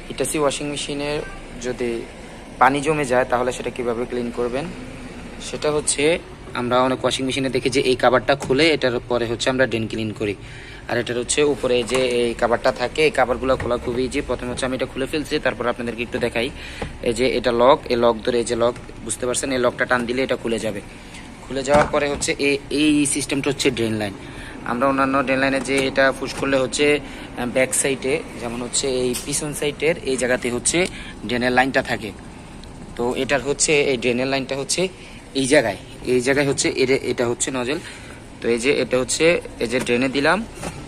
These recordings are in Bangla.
হিটাচি ওয়াশিং মেশিনের যদি পানি জমে যায় তাহলে সেটা কিভাবে ক্লিন করবেন, সেটা হচ্ছে আমরা অনেক ওয়াশিং মেশিনে দেখি যে এই কাভারটা খুলে এটার পরে হচ্ছে আমরা ড্রেন ক্লিন করি। আর এটার হচ্ছে উপরে যে এই কাভারটা থাকে, এই কাভারগুলো খোলা খুবই ইজি। প্রথমে হচ্ছে আমি এটা খুলে ফেলছি, তারপর আপনাদেরকে একটু দেখাই। এই যে এটা লক, এই লক ধরে, এই যে লক বুঝতে পারছেন, এই লকটা টান দিলে এটা খুলে যাবে। খুলে যাওয়ার পরে হচ্ছে এই সিস্টেমটা হচ্ছে ড্রেন লাইন। আমরা অন্যান্য ড্রেন লাইনে যে এটা পুশ করলে হচ্ছে ব্যাক সাইডে, যেমন হচ্ছে এই পিছন সাইডের এই জায়গাতে হচ্ছে ড্রেনের লাইনটা থাকে। তো এটার হচ্ছে এই ড্রেনের লাইনটা হচ্ছে এই জায়গায় হচ্ছে এটা হচ্ছে নজল। তো এই যে এটা হচ্ছে এই যে ড্রেনে দিলাম,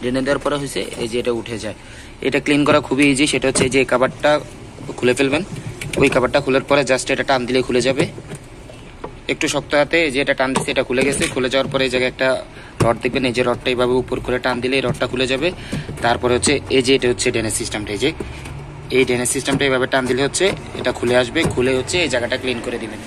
ড্রেনে দেওয়ার পরে হচ্ছে এই যে এটা উঠে যায়। এটা ক্লিন করা খুবই ইজি। সেটা হচ্ছে এই যে কাভারটা খুলে ফেলবেন, ওই কাভারটা খোলার পরে জাস্ট এটা টান দিলে খুলে যাবে। একটু শক্ত হাতে যে এটা টান দিচ্ছে, এটা খুলে গেছে। খুলে যাওয়ার পরে এই জায়গায় একটা রড দেখবেন, এই যে রডটা এইভাবে উপর করে টান দিলে এই রডটা খুলে যাবে। তারপরে হচ্ছে এই যে এটা হচ্ছে ড্রেনেজ সিস্টেমটা, এই যে এই ড্রেনেজ সিস্টেমটা এইভাবে টান দিলে হচ্ছে এটা খুলে আসবে। খুলে হচ্ছে এই জায়গাটা ক্লিন করে দিবেন।